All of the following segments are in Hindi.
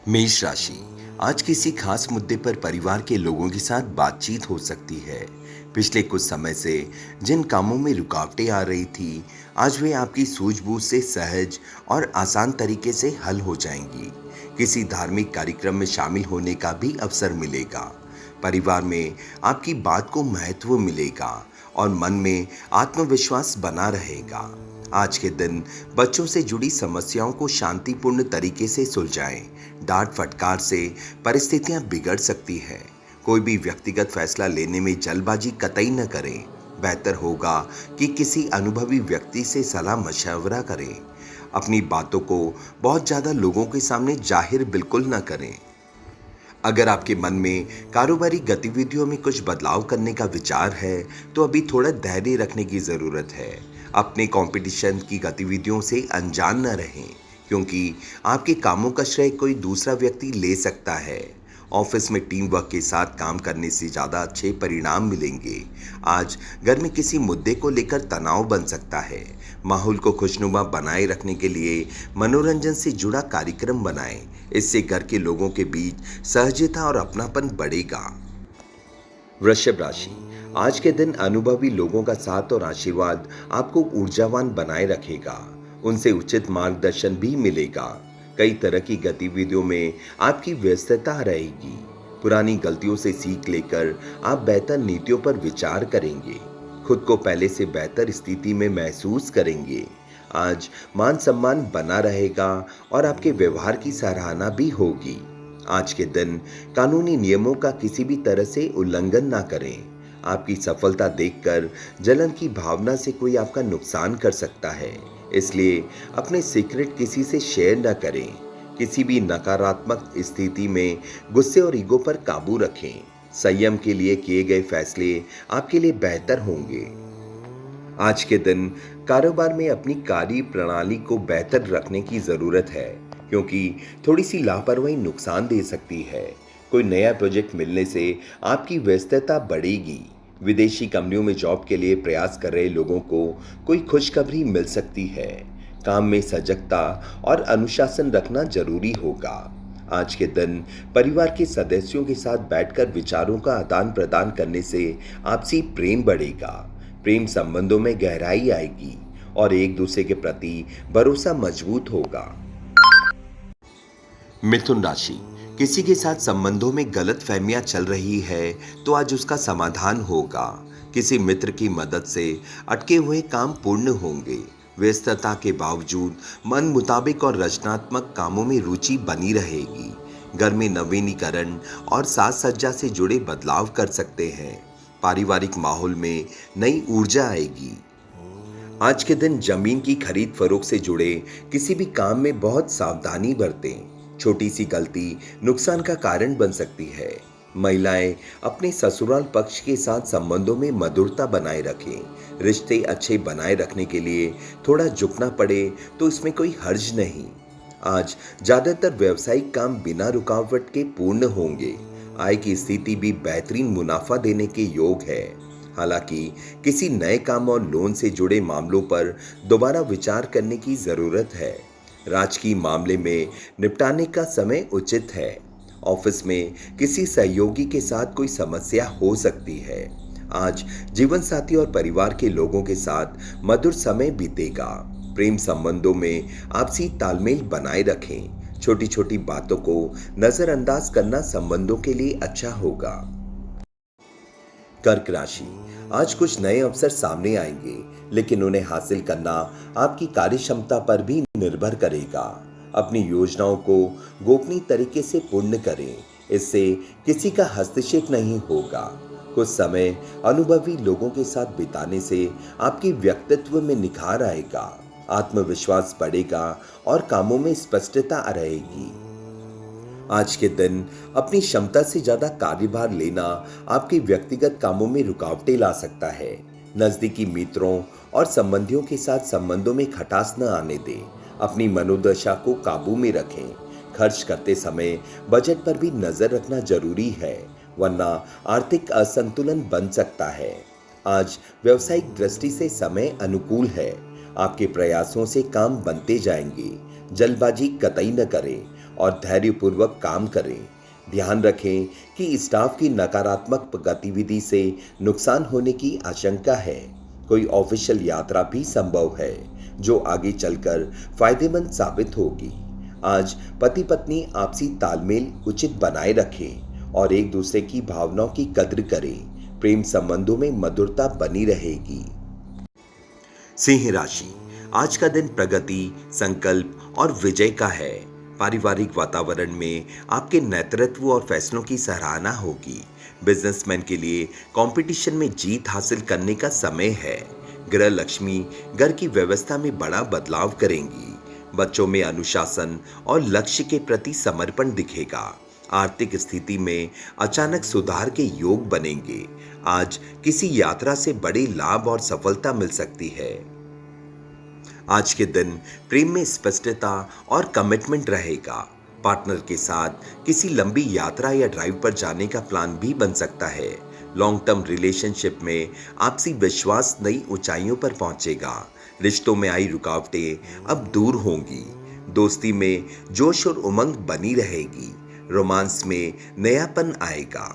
मेष राशि। आज किसी खास मुद्दे पर परिवार के लोगों के साथ बातचीत हो सकती है। पिछले कुछ समय से जिन कामों में रुकावटें आ रही थी, आज वे आपकी सूझबूझ से सहज और आसान तरीके से हल हो जाएंगी। किसी धार्मिक कार्यक्रम में शामिल होने का भी अवसर मिलेगा। परिवार में आपकी बात को महत्व मिलेगा और मन में आत्मविश्वास बना रहेगा। आज के दिन बच्चों से जुड़ी समस्याओं को शांतिपूर्ण तरीके से सुलझाएं। डांट फटकार से परिस्थितियां बिगड़ सकती है। कोई भी व्यक्तिगत फैसला लेने में जल्दबाजी कतई न करें। बेहतर होगा कि किसी अनुभवी व्यक्ति से सलाह मशवरा करें। अपनी बातों को बहुत ज्यादा लोगों के सामने जाहिर बिल्कुल न करें। अगर आपके मन में कारोबारी गतिविधियों में कुछ बदलाव करने का विचार है, तो अभी थोड़ा धैर्य रखने की जरूरत है। अपने कंपटीशन की गतिविधियों से अनजान न रहें, क्योंकि आपके कामों का श्रेय कोई दूसरा व्यक्ति ले सकता है। ऑफिस में टीम वर्क के साथ काम करने से ज़्यादा अच्छे परिणाम मिलेंगे। आज घर में किसी मुद्दे को लेकर तनाव बन सकता है। माहौल को खुशनुमा बनाए रखने के लिए मनोरंजन से जुड़ा कार्यक्रम बनाएं। इससे घर के लोगों के बीच सहजता और अपनापन बढ़ेगा। वृषभ राशि। आज के दिन अनुभवी लोगों का साथ और आशीर्वाद आपको ऊर्जावान बनाए रखेगा। उनसे उचित मार्गदर्शन भी मिलेगा। कई तरह की गतिविधियों में आपकी व्यस्तता रहेगी। पुरानी गलतियों से सीख लेकर आप बेहतर नीतियों पर विचार करेंगे। खुद को पहले से बेहतर स्थिति में महसूस करेंगे। आज मान सम्मान बना रहेगा और आपके व्यवहार की सराहना भी होगी। आज के दिन कानूनी नियमों का किसी भी तरह से उल्लंघन ना करें। आपकी सफलता देखकर जलन की भावना से कोई आपका नुकसान कर सकता है, इसलिए अपने सीक्रेट किसी से शेयर न करें। किसी भी नकारात्मक स्थिति में गुस्से और ईगो पर काबू रखें। संयम के लिए किए गए फैसले आपके लिए बेहतर होंगे। आज के दिन कारोबार में अपनी कार्य प्रणाली को बेहतर रखने की जरूरत है, क्योंकि थोड़ी सी लापरवाही नुकसान दे सकती है। कोई नया प्रोजेक्ट मिलने से आपकी व्यस्तता बढ़ेगी। विदेशी कंपनियों में जॉब के लिए प्रयास कर रहे लोगों को कोई खुशखबरी मिल सकती है। काम में सजगता और अनुशासन रखना जरूरी होगा। आज के दिन परिवार के सदस्यों के साथ बैठकर विचारों का आदान प्रदान करने से आपसी प्रेम बढ़ेगा। प्रेम संबंधों में गहराई आएगी और एक दूसरे के प्रति भरोसा मजबूत होगा। मिथुन राशि। किसी के साथ संबंधों में गलत फहमियां चल रही है, तो आज उसका समाधान होगा। किसी मित्र की मदद से अटके हुए काम पूर्ण होंगे। व्यस्तता के बावजूद मन मुताबिक और रचनात्मक कामों में रुचि बनी रहेगी। घर में नवीनीकरण और साज सज्जा से जुड़े बदलाव कर सकते हैं। पारिवारिक माहौल में नई ऊर्जा आएगी। आज के दिन जमीन की खरीद फरोख्त से जुड़े किसी भी काम में बहुत सावधानी बरतें। छोटी सी गलती नुकसान का कारण बन सकती है। महिलाएं अपने ससुराल पक्ष के साथ संबंधों में मधुरता बनाए रखें। रिश्ते अच्छे बनाए रखने के लिए थोड़ा झुकना पड़े तो इसमें कोई हर्ज नहीं। आज ज्यादातर व्यावसायिक काम बिना रुकावट के पूर्ण होंगे। आय की स्थिति भी बेहतरीन मुनाफा देने के योग है। हालांकि किसी नए काम और लोन से जुड़े मामलों पर दोबारा विचार करने की जरूरत है। राजकीय मामले में निपटाने का समय उचित है। ऑफिस में किसी सहयोगी के साथ कोई समस्या हो सकती है। आज जीवन साथी और परिवार के लोगों के साथ मधुर समय बीतेगा। प्रेम संबंधों में आपसी तालमेल बनाए रखें। छोटी छोटी बातों को नजरअंदाज करना संबंधों के लिए अच्छा होगा। कर्क राशि। आज कुछ नए अवसर सामने आएंगे, लेकिन उन्हें हासिल करना आपकी कार्य क्षमता पर भी निर्भर करेगा। अपनी योजनाओं को गोपनीय तरीके से पूर्ण करें। इससे किसी का हस्तक्षेप नहीं होगा। कुछ समय अनुभवी लोगों के साथ बिताने से आपके व्यक्तित्व में निखार आएगा। आत्मविश्वास बढ़ेगा और कामों में स्पष्टता रहेगी। आज के दिन अपनी क्षमता से ज्यादा कार्यभार लेना आपके व्यक्तिगत कामों में रुकावटें ला सकता है। नजदीकी मित्रों और संबंधियों के साथ संबंधों में खटास न आने दें। अपनी मनोदशा को काबू में रखें। खर्च करते समय बजट पर भी नजर रखना जरूरी है, वरना आर्थिक असंतुलन बन सकता है। आज व्यावसायिक दृष्टि से समय अनुकूल है। आपके प्रयासों से काम बनते जाएंगे। जल्दबाजी कतई न करें और धैर्यपूर्वक काम करें। ध्यान रखें कि स्टाफ की नकारात्मक गतिविधि से नुकसान होने की आशंका है। कोई ऑफिशियल यात्रा भी संभव है जो आगे चलकर फायदेमंद साबित होगी। आज पति पत्नी आपसी तालमेल उचित बनाए रखें और एक दूसरे की भावनाओं की कद्र करें। प्रेम संबंधों में मधुरता बनी रहेगी। सिंह राशि, आज का दिन प्रगति, संकल्प और विजय का है। पारिवारिक वातावरण में आपके नेतृत्व और फैसलों की सराहना होगी। बिजनेसमैन के लिए कंपटीशन में जीत हासिल करने का समय है। गृह लक्ष्मी घर की व्यवस्था में बड़ा बदलाव करेंगी। बच्चों में अनुशासन और लक्ष्य के प्रति समर्पण दिखेगा। आर्थिक स्थिति में अचानक सुधार के योग बनेंगे। आज किसी यात्रा से बड़े लाभ और सफलता मिल सकती है। आज के दिन प्रेम में स्पष्टता और कमिटमेंट रहेगा। पार्टनर के साथ किसी लंबी यात्रा या ड्राइव पर जाने का प्लान भी बन सकता है। लॉन्ग टर्म रिलेशनशिप में आपसी विश्वास नई ऊंचाइयों पर पहुंचेगा। रिश्तों में आई रुकावटें अब दूर होंगी। दोस्ती में जोश और उमंग बनी रहेगी। रोमांस में नयापन आएगा।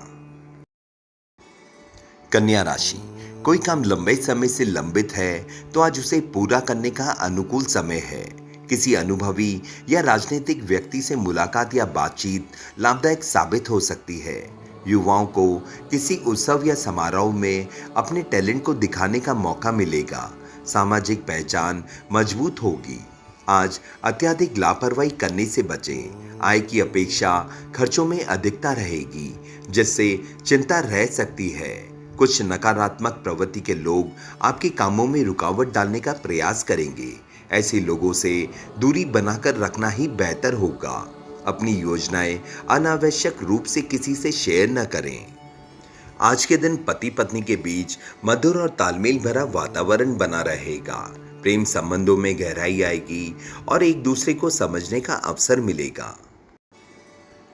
कन्या राशि, कोई काम लंबे समय से लंबित है तो आज उसे पूरा करने का अनुकूल समय है। किसी अनुभवी या राजनीतिक व्यक्ति से मुलाकात या बातचीत लाभदायक साबित हो सकती है। युवाओं को किसी उत्सव या समारोह में अपने टैलेंट को दिखाने का मौका मिलेगा। सामाजिक पहचान मजबूत होगी। आज अत्यधिक लापरवाही करने से बचें। आय की अपेक्षा खर्चों में अधिकता रहेगी, जिससे चिंता रह सकती है। कुछ नकारात्मक प्रवृत्ति के लोग आपके कामों में रुकावट डालने का प्रयास करेंगे। ऐसे लोगों से दूरी बनाकर रखना ही बेहतर होगा। अपनी योजनाएं अनावश्यक रूप से किसी से शेयर न करें। आज के दिन पति पत्नी के बीच मधुर और तालमेल भरा वातावरण बना रहेगा। प्रेम संबंधों में गहराई आएगी और एक दूसरे को समझने का अवसर मिलेगा।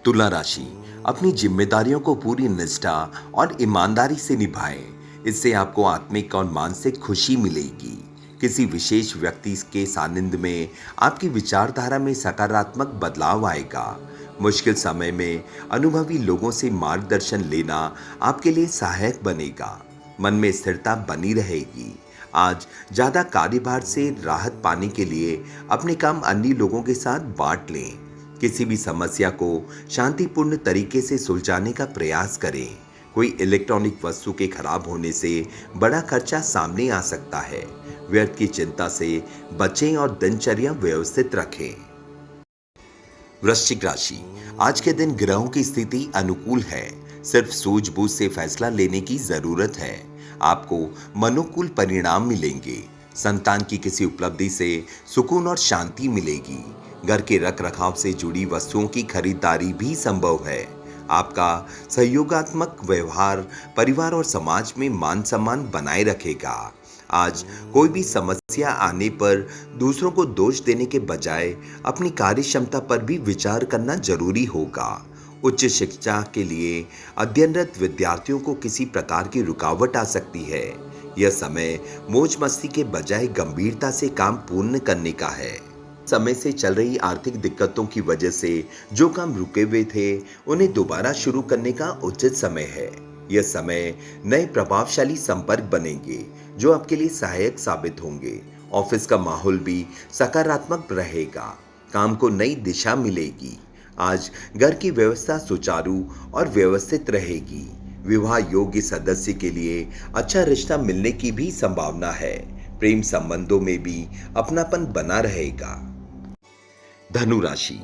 तुला राशि, अपनी जिम्मेदारियों को पूरी निष्ठा और ईमानदारी से निभाएं। इससे आपको आत्मिक और मानसिक खुशी मिलेगी। किसी विशेष व्यक्ति के सानिध्य में आपकी विचारधारा में सकारात्मक बदलाव आएगा। मुश्किल समय में अनुभवी लोगों से मार्गदर्शन लेना आपके लिए सहायक बनेगा। मन में स्थिरता बनी रहेगी। आज ज्यादा कार्यभार से राहत पाने के लिए अपने काम अन्य लोगों के साथ बांट लें। किसी भी समस्या को शांतिपूर्ण तरीके से सुलझाने का प्रयास करें। कोई इलेक्ट्रॉनिक वस्तु के खराब होने से बड़ा खर्चा सामने आ सकता है। व्यर्थ की चिंता से बचें और दिनचर्या व्यवस्थित रखें। वृश्चिक राशि, आज के दिन ग्रहों की स्थिति अनुकूल है। सिर्फ सूझबूझ से फैसला लेने की जरूरत है। आपको मनोकूल परिणाम मिलेंगे। संतान की किसी उपलब्धि से सुकून और शांति मिलेगी। घर के रख रखाव से जुड़ी वस्तुओं की खरीदारी भी संभव है। आपका सहयोगात्मक व्यवहार परिवार और समाज में मान सम्मान बनाए रखेगा। आज कोई भी समस्या आने पर दूसरों को दोष देने के बजाय अपनी कार्य क्षमता पर भी विचार करना जरूरी होगा। उच्च शिक्षा के लिए अध्ययनरत विद्यार्थियों को किसी प्रकार की रुकावट आ सकती है। यह समय मौज मस्ती के बजाय गंभीरता से काम पूर्ण करने का है। समय से चल रही आर्थिक दिक्कतों की वजह से जो काम रुके हुए थे उन्हें दोबारा शुरू करने का उचित समय है। यह समय नए प्रभावशाली संपर्क बनेंगे जो आपके लिए सहायक साबित होंगे। ऑफिस का माहौल भी सकारात्मक रहेगा। काम को नई दिशा मिलेगी। आज घर की व्यवस्था सुचारू और व्यवस्थित रहेगी। विवाह योग्य सदस्य के लिए अच्छा रिश्ता मिलने की भी संभावना है। प्रेम संबंधों में भी अपनापन बना रहेगा। धनु राशि,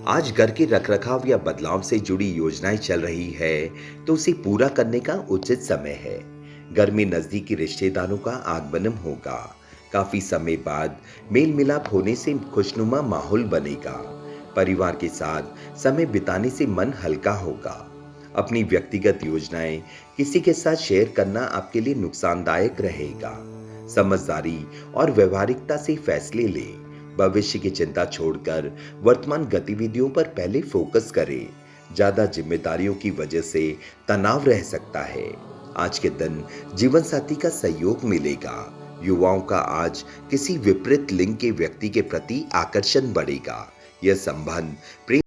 आज घर के रखरखाव या बदलाव से जुड़ी योजनाएं चल रही है तो उसे पूरा करने का उचित समय है। घर में नजदीकी रिश्तेदारों का आगमन होगा। काफी समय बाद मेल मिलाप होने से खुशनुमा माहौल बनेगा। परिवार के साथ समय बिताने से मन हल्का होगा। अपनी व्यक्तिगत योजनाएं किसी के साथ शेयर करना आपके लिए नुकसानदायक रहेगा। समझदारी और व्यवहारिकता से फैसले लें। भविष्य की चिंता छोड़कर वर्तमान गतिविधियों पर पहले फोकस करें। ज्यादा जिम्मेदारियों की वजह से तनाव रह सकता है। आज के दिन जीवन साथी का सहयोग मिलेगा। युवाओं का आज किसी विपरीत लिंग के व्यक्ति के प्रति आकर्षण बढ़ेगा। यह संबंध प्रेम